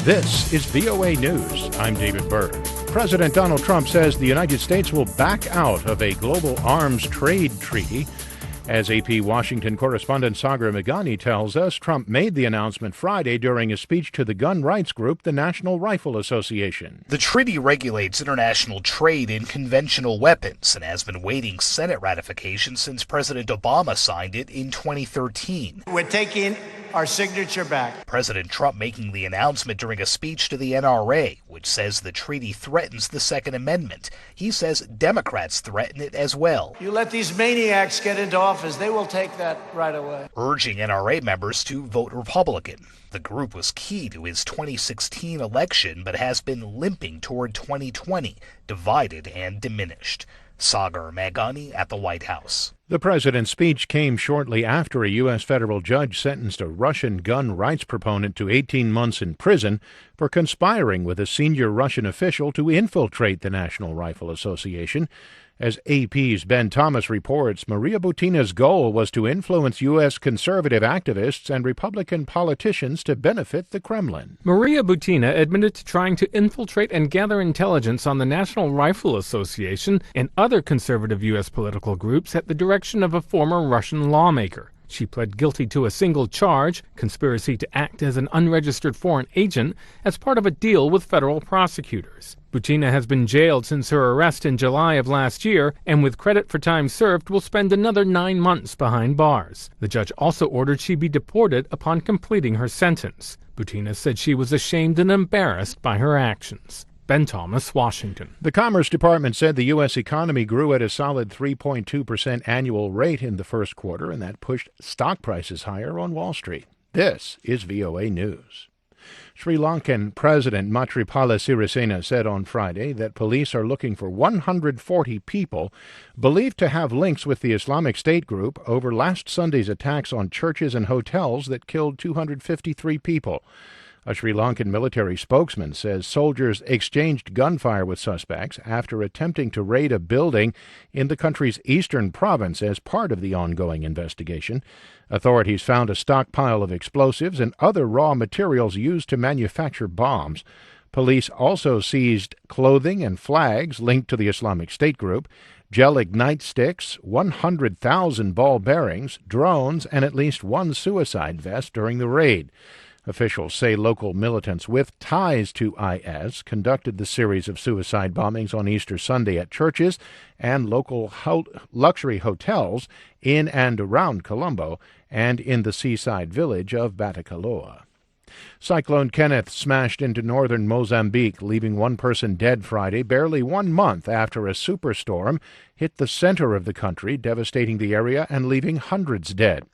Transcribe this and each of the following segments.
This is VOA News. I'm David Byrd. President Donald Trump says the United States will back out of a global arms trade treaty. As AP Washington correspondent Sagar Meghani tells us, Trump made the announcement Friday during a speech to the gun rights group, the National Rifle Association. The treaty regulates international trade in conventional weapons and has been waiting Senate ratification since President Obama signed it in 2013. We're taking our signature back. President Trump making the announcement during a speech to the NRA, which says the treaty threatens the Second Amendment. He says Democrats threaten it as well. You let these maniacs get into office, they will take that right away. Urging NRA members to vote Republican. The group was key to his 2016 election, but has been limping toward 2020, divided and diminished. Sagar Meghani at the White House. The president's speech came shortly after a U.S. federal judge sentenced a Russian gun rights proponent to 18 months in prison for conspiring with a senior Russian official to infiltrate the National Rifle Association. As AP's Ben Thomas reports, Maria Butina's goal was to influence U.S. conservative activists and Republican politicians to benefit the Kremlin. Maria Butina admitted to trying to infiltrate and gather intelligence on the National Rifle Association and other conservative U.S. political groups at the direction of a former Russian lawmaker. She pled guilty to a single charge, conspiracy to act as an unregistered foreign agent, as part of a deal with federal prosecutors. Butina has been jailed since her arrest in July of last year, and with credit for time served will spend another 9 months behind bars. The judge also ordered she be deported upon completing her sentence. Butina said she was ashamed and embarrassed by her actions. Ben Thomas, Washington. The Commerce Department said the U.S. economy grew at a solid 3.2% annual rate in the first quarter, and that pushed stock prices higher on Wall Street. This is VOA News. Sri Lankan President Maithripala Sirisena said on Friday that police are looking for 140 people believed to have links with the Islamic State group over last Sunday's attacks on churches and hotels that killed 253 people. A Sri Lankan military spokesman says soldiers exchanged gunfire with suspects after attempting to raid a building in the country's eastern province as part of the ongoing investigation. Authorities found a stockpile of explosives and other raw materials used to manufacture bombs. Police also seized clothing and flags linked to the Islamic State group, gel-ignite sticks, 100,000 ball bearings, drones, and at least one suicide vest during the raid. Officials say local militants with ties to IS conducted the series of suicide bombings on Easter Sunday at churches and local luxury hotels in and around Colombo and in the seaside village of Batacaloa. Cyclone Kenneth smashed into northern Mozambique, leaving one person dead Friday, barely 1 month after a superstorm hit the center of the country, devastating the area and leaving hundreds dead.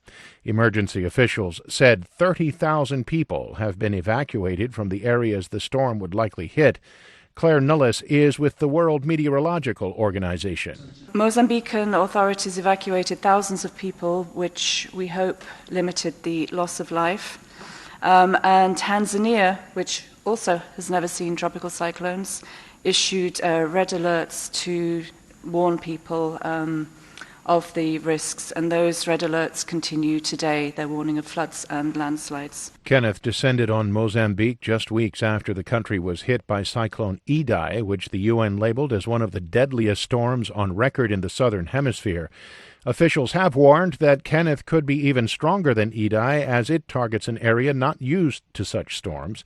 Emergency officials said 30,000 people have been evacuated from the areas the storm would likely hit. Claire Nullis is with the World Meteorological Organization. Mozambican authorities evacuated thousands of people, which we hope limited the loss of life. And Tanzania, which also has never seen tropical cyclones, issued red alerts to warn people of the risks, and those red alerts continue today. They're warning of floods and landslides. Kenneth descended on Mozambique just weeks after the country was hit by Cyclone Idai, which the UN labeled as one of the deadliest storms on record in the southern hemisphere. Officials have warned that Kenneth could be even stronger than Idai as it targets an area not used to such storms.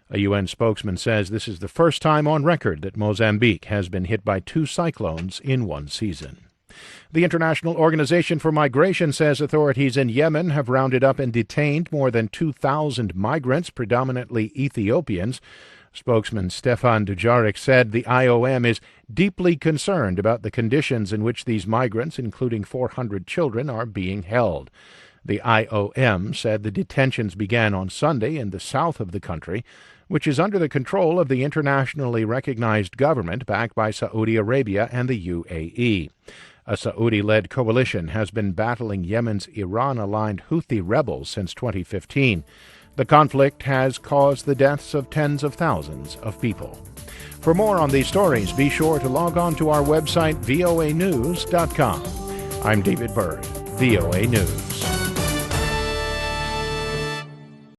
A UN spokesman says this is the first time on record that Mozambique has been hit by 2 cyclones in one season. The International Organization for Migration says authorities in Yemen have rounded up and detained more than 2,000 migrants, predominantly Ethiopians. Spokesman Stefan Dujarric said the IOM is deeply concerned about the conditions in which these migrants, including 400 children, are being held. The IOM said the detentions began on Sunday in the south of the country, which is under the control of the internationally recognized government backed by Saudi Arabia and the UAE. A Saudi-led coalition has been battling Yemen's Iran-aligned Houthi rebels since 2015. The conflict has caused the deaths of tens of thousands of people. For more on these stories, be sure to log on to our website, voanews.com. I'm David Byrd, VOA News.